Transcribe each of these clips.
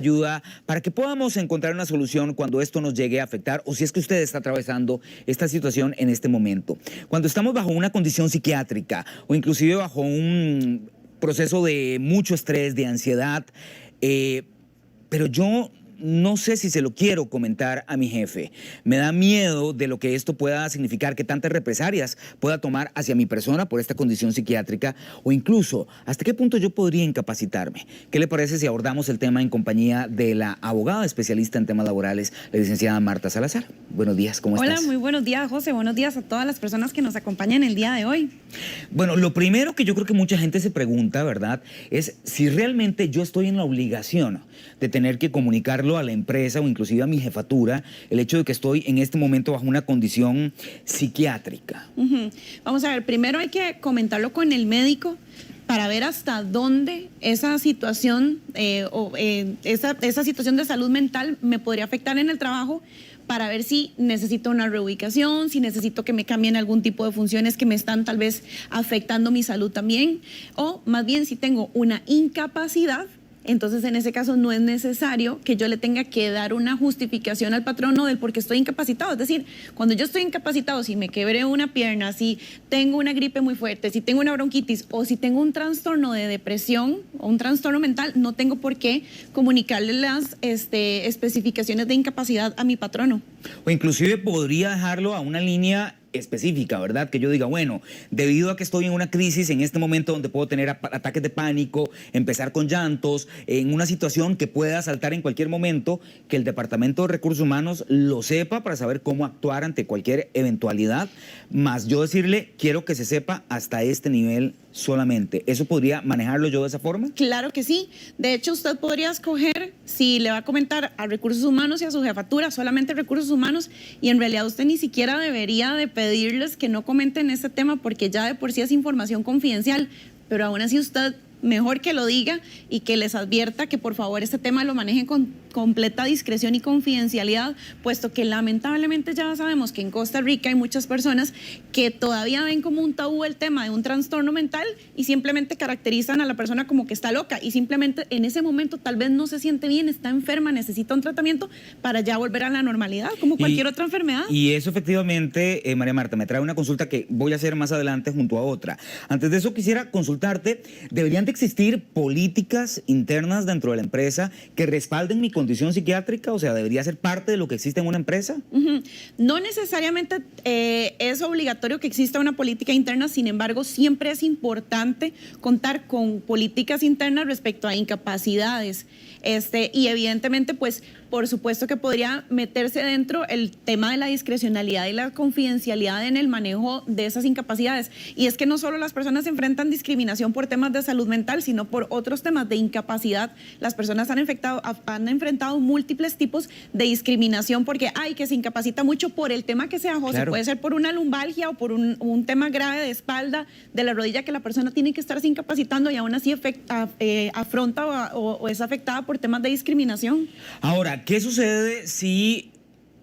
ayuda para que podamos encontrar una solución cuando esto nos llegue a afectar o si es que usted está atravesando esta situación en este momento. Cuando estamos bajo una condición psiquiátrica o inclusive bajo un proceso de mucho estrés, de ansiedad, pero yo no sé si se lo quiero comentar a mi jefe. Me da miedo de lo que esto pueda significar, que tantas represalias pueda tomar hacia mi persona por esta condición psiquiátrica o incluso hasta qué punto yo podría incapacitarme. ¿Qué le parece si abordamos el tema en compañía de la abogada especialista en temas laborales, la licenciada Marta Salazar? Buenos días, ¿cómo estás? Hola, muy buenos días, José. Buenos días a todas las personas que nos acompañan el día de hoy. Bueno, lo primero que yo creo que mucha gente se pregunta, ¿verdad?, es si realmente yo estoy en la obligación de tener que comunicarlo a la empresa o inclusive a mi jefatura el hecho de que estoy en este momento bajo una condición psiquiátrica. Vamos a ver, primero hay que comentarlo con el médico para ver hasta dónde esa situación esa situación de salud mental me podría afectar en el trabajo, para ver si necesito una reubicación, si necesito que me cambien algún tipo de funciones que me están tal vez afectando mi salud también, o más bien si tengo una incapacidad. Entonces, en ese caso, no es necesario que yo le tenga que dar una justificación al patrono del por qué estoy incapacitado. Es decir, cuando yo estoy incapacitado, si me quebré una pierna, si tengo una gripe muy fuerte, si tengo una bronquitis o si tengo un trastorno de depresión o un trastorno mental, no tengo por qué comunicarle las especificaciones de incapacidad a mi patrono. O inclusive podría dejarlo a una línea específica, ¿verdad? Que yo diga, bueno, debido a que estoy en una crisis en este momento donde puedo tener ataques de pánico, empezar con llantos, en una situación que pueda saltar en cualquier momento, que el Departamento de Recursos Humanos lo sepa para saber cómo actuar ante cualquier eventualidad, más yo decirle, quiero que se sepa hasta este nivel solamente. ¿Eso podría manejarlo yo de esa forma? Claro que sí. De hecho, usted podría escoger si le va a comentar a Recursos Humanos y a su jefatura, solamente Recursos Humanos, y en realidad usted ni siquiera debería de pedirles que no comenten este tema porque ya de por sí es información confidencial, pero aún así usted mejor que lo diga y que les advierta que por favor este tema lo manejen con completa discreción y confidencialidad, puesto que lamentablemente ya sabemos que en Costa Rica hay muchas personas que todavía ven como un tabú el tema de un trastorno mental y simplemente caracterizan a la persona como que está loca y simplemente en ese momento tal vez no se siente bien, está enferma, necesita un tratamiento para ya volver a la normalidad, como cualquier otra enfermedad. Y eso efectivamente, María Marta, me trae una consulta que voy a hacer más adelante junto a otra. Antes de eso quisiera consultarte, ¿deberían de existir políticas internas dentro de la empresa que respalden mi condición psiquiátrica? O sea, ¿debería ser parte de lo que existe en una empresa? No necesariamente es obligatorio que exista una política interna, sin embargo, siempre es importante contar con políticas internas respecto a incapacidades. Y evidentemente, pues, por supuesto que podría meterse dentro el tema de la discrecionalidad y la confidencialidad en el manejo de esas incapacidades. Y es que no solo las personas enfrentan discriminación por temas de salud mental, sino por otros temas de incapacidad. Las personas han enfrentado múltiples tipos de discriminación porque hay que se incapacita mucho por el tema que sea, José. Claro. Puede ser por una lumbalgia o por un tema grave de espalda, de la rodilla, que la persona tiene que estarse incapacitando y aún así afronta o es afectada por temas de discriminación. Ahora, ¿qué sucede si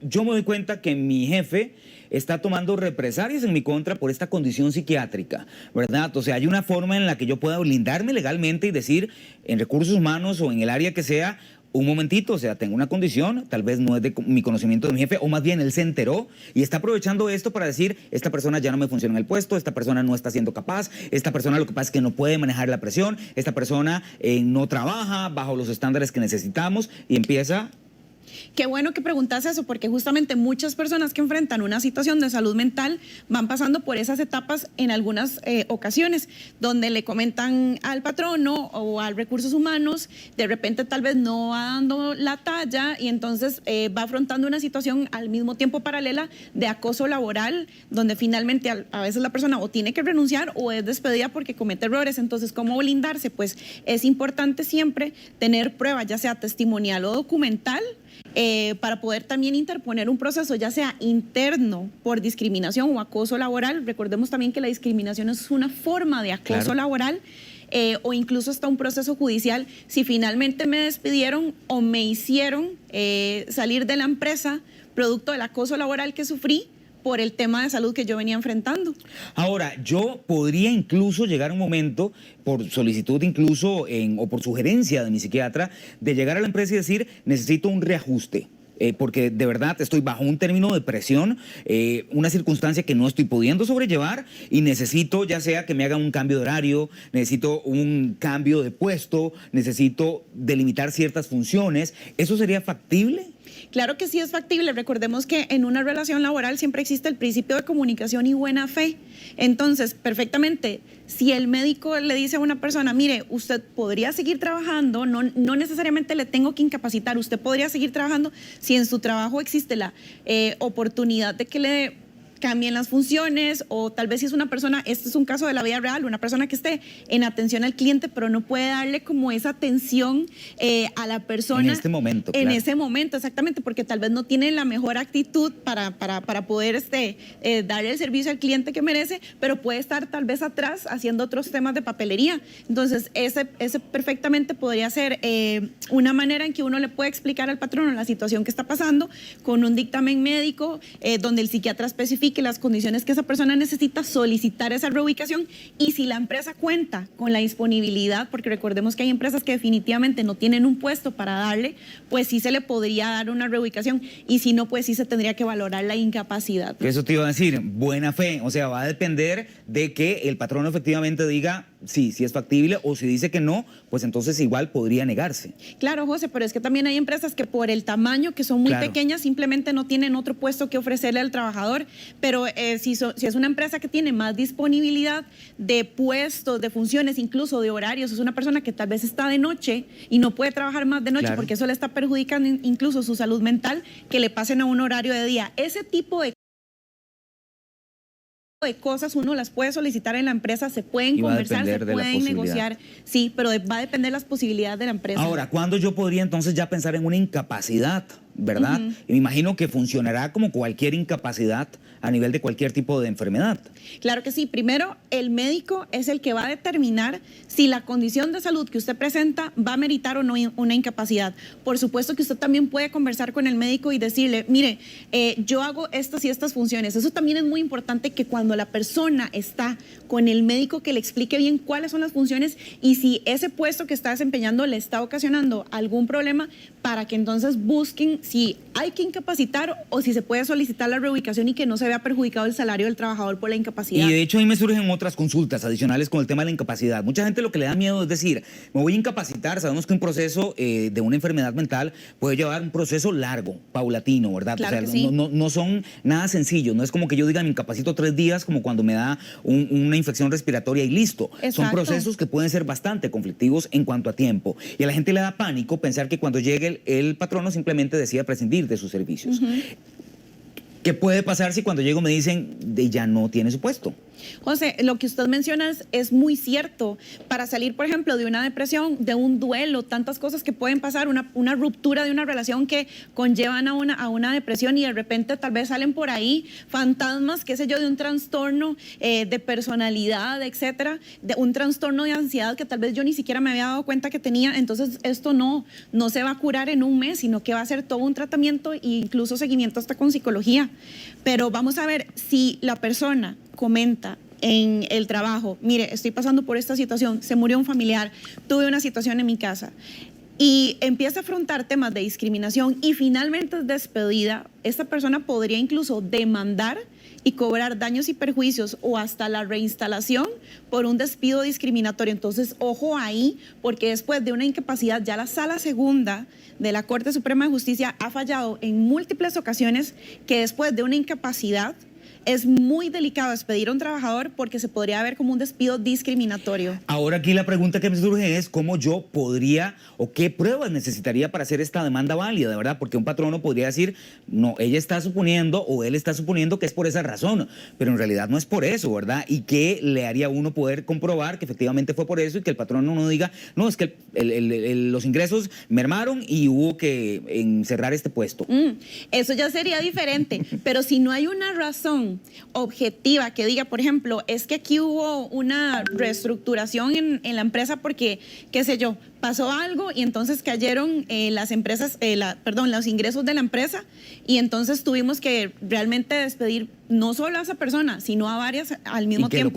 yo me doy cuenta que mi jefe está tomando represalias en mi contra por esta condición psiquiátrica, ¿verdad? O sea, hay una forma en la que yo pueda blindarme legalmente y decir en recursos humanos o en el área que sea, un momentito, o sea, tengo una condición, tal vez no es de mi conocimiento de mi jefe, o más bien él se enteró y está aprovechando esto para decir, esta persona ya no me funciona en el puesto, esta persona no está siendo capaz, esta persona lo que pasa es que no puede manejar la presión, esta persona no trabaja bajo los estándares que necesitamos y empieza... Qué bueno que preguntas eso, porque justamente muchas personas que enfrentan una situación de salud mental van pasando por esas etapas en algunas ocasiones, donde le comentan al patrono o al recursos humanos, de repente tal vez no va dando la talla y entonces va afrontando una situación al mismo tiempo paralela de acoso laboral, donde finalmente a veces la persona o tiene que renunciar o es despedida porque comete errores. Entonces, ¿cómo blindarse? Pues es importante siempre tener pruebas, ya sea testimonial o documental, para poder también interponer un proceso, ya sea interno por discriminación o acoso laboral. Recordemos también que la discriminación es una forma de acoso laboral, o incluso hasta un proceso judicial si finalmente me despidieron o me hicieron salir de la empresa producto del acoso laboral que sufrí por el tema de salud que yo venía enfrentando. Ahora, yo podría incluso llegar a un momento, por solicitud incluso o por sugerencia de mi psiquiatra, de llegar a la empresa y decir, necesito un reajuste. Porque de verdad estoy bajo un término de presión, una circunstancia que no estoy pudiendo sobrellevar y necesito ya sea que me hagan un cambio de horario, necesito un cambio de puesto, necesito delimitar ciertas funciones. ¿Eso sería factible? Claro que sí es factible. Recordemos que en una relación laboral siempre existe el principio de comunicación y buena fe. Entonces, perfectamente, si el médico le dice a una persona, mire, usted podría seguir trabajando, no necesariamente le tengo que incapacitar, usted podría seguir trabajando si en su trabajo existe la oportunidad de que le cambien las funciones, o tal vez si es una persona, este es un caso de la vida real, una persona que esté en atención al cliente, pero no puede darle como esa atención a la persona. En este momento, En claro. ese momento, exactamente, porque tal vez no tiene la mejor actitud para poder darle el servicio al cliente que merece, pero puede estar tal vez atrás haciendo otros temas de papelería. Entonces, ese perfectamente podría ser una manera en que uno le puede explicar al patrono la situación que está pasando con un dictamen médico donde el psiquiatra especifique las condiciones que esa persona necesita, solicitar esa reubicación, y si la empresa cuenta con la disponibilidad, porque recordemos que hay empresas que definitivamente no tienen un puesto para darle, pues sí se le podría dar una reubicación, y si no, pues sí se tendría que valorar la incapacidad. Eso te iba a decir, buena fe, o sea, va a depender de que el patrono efectivamente diga sí es factible, o si dice que no, pues entonces igual podría negarse. Claro, José, pero es que también hay empresas que por el tamaño, que son muy pequeñas, simplemente no tienen otro puesto que ofrecerle al trabajador, pero si es una empresa que tiene más disponibilidad de puestos, de funciones, incluso de horarios, es una persona que tal vez está de noche y no puede trabajar más de noche porque eso le está perjudicando incluso su salud mental, que le pasen a un horario de día. Ese tipo de cosas uno las puede solicitar en la empresa, se pueden conversar, se pueden negociar, sí, pero va a depender de las posibilidades de la empresa. Ahora, ¿cuándo yo podría entonces ya pensar en una incapacidad, verdad? Y me imagino que funcionará como cualquier incapacidad a nivel de cualquier tipo de enfermedad. Claro que sí. Primero, el médico es el que va a determinar si la condición de salud que usted presenta va a meritar o no una incapacidad. Por supuesto que usted también puede conversar con el médico y decirle, mire, yo hago estas y estas funciones. Eso también es muy importante, que cuando la persona está con el médico, que le explique bien cuáles son las funciones y si ese puesto que está desempeñando le está ocasionando algún problema, para que entonces busquen si hay que incapacitar o si se puede solicitar la reubicación y que no se vea perjudicado el salario del trabajador por la incapacidad. Y de hecho ahí me surgen otras consultas adicionales con el tema de la incapacidad. Mucha gente lo que le da miedo es decir, me voy a incapacitar. Sabemos que un proceso de una enfermedad mental puede llevar un proceso largo, paulatino, ¿verdad? Claro, o sea, que sí. no son nada sencillos. No es como que yo diga, me incapacito 3 días, como cuando me da una infección respiratoria y listo. Exacto. Son procesos que pueden ser bastante conflictivos en cuanto a tiempo. Y a la gente le da pánico pensar que cuando llegue el patrono simplemente decida prescindir de sus servicios. ¿Qué puede pasar si cuando llego me dicen ya no tiene su puesto? José, lo que usted menciona es muy cierto. Para salir, por ejemplo, de una depresión, de un duelo, tantas cosas que pueden pasar, una ruptura de una relación que conllevan a una depresión, y de repente tal vez salen por ahí fantasmas, qué sé yo, de un trastorno de personalidad, etcétera, de un trastorno de ansiedad que tal vez yo ni siquiera me había dado cuenta que tenía. Entonces esto no se va a curar en un mes, sino que va a ser todo un tratamiento e incluso seguimiento hasta con psicología. Pero vamos a ver, si la persona comenta en el trabajo, mire, estoy pasando por esta situación, se murió un familiar, tuve una situación en mi casa, y empieza a afrontar temas de discriminación y finalmente es despedida, esta persona podría incluso demandar y cobrar daños y perjuicios o hasta la reinstalación por un despido discriminatorio. Entonces, ojo ahí, porque después de una incapacidad, ya la Sala Segunda de la Corte Suprema de Justicia ha fallado en múltiples ocasiones que después de una incapacidad es muy delicado despedir a un trabajador, porque se podría ver como un despido discriminatorio. Ahora aquí la pregunta que me surge es cómo yo podría o qué pruebas necesitaría para hacer esta demanda válida, de verdad, porque un patrono podría decir, no, ella está suponiendo o él está suponiendo que es por esa razón, pero en realidad no es por eso, ¿verdad? Y qué le haría a uno poder comprobar que efectivamente fue por eso y que el patrono no diga, no, es que los ingresos mermaron y hubo que encerrar este puesto. Eso ya sería diferente, pero si no hay una razón objetiva que diga, por ejemplo, es que aquí hubo una reestructuración en la empresa porque, qué sé yo, pasó algo y entonces cayeron las empresas, los ingresos de la empresa y entonces tuvimos que realmente despedir no solo a esa persona, sino a varias al mismo tiempo.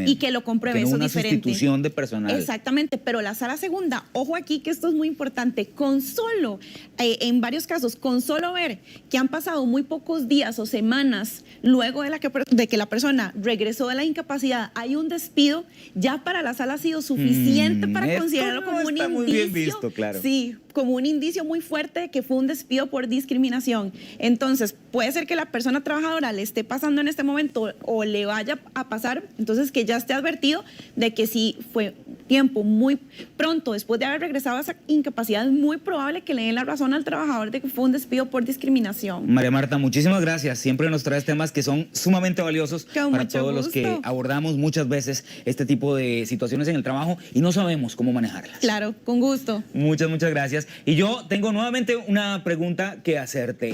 Y que lo comprueben. Que no eso una es diferente. Sustitución de personal. Exactamente, pero la sala segunda, ojo aquí que esto es muy importante, con solo, en varios casos, con solo ver que han pasado muy pocos días o semanas luego de que la persona regresó de la incapacidad, hay un despido, ya para la sala ha sido suficiente para considerarlo como un indicio. Muy bien visto, claro. Sí, como un indicio muy fuerte de que fue un despido por discriminación. Entonces, puede ser que la persona trabajadora le esté pasando en este momento o le vaya a pasar, entonces que ya esté advertido de que si fue tiempo muy pronto después de haber regresado a esa incapacidad, es muy probable que le den la razón al trabajador de que fue un despido por discriminación. María Marta, muchísimas gracias. Siempre nos traes temas que son sumamente valiosos para todos los que abordamos muchas veces este tipo de situaciones en el trabajo y no sabemos cómo manejarlas. Claro, con gusto. Muchas gracias. Y yo tengo nuevamente una pregunta que hacerte.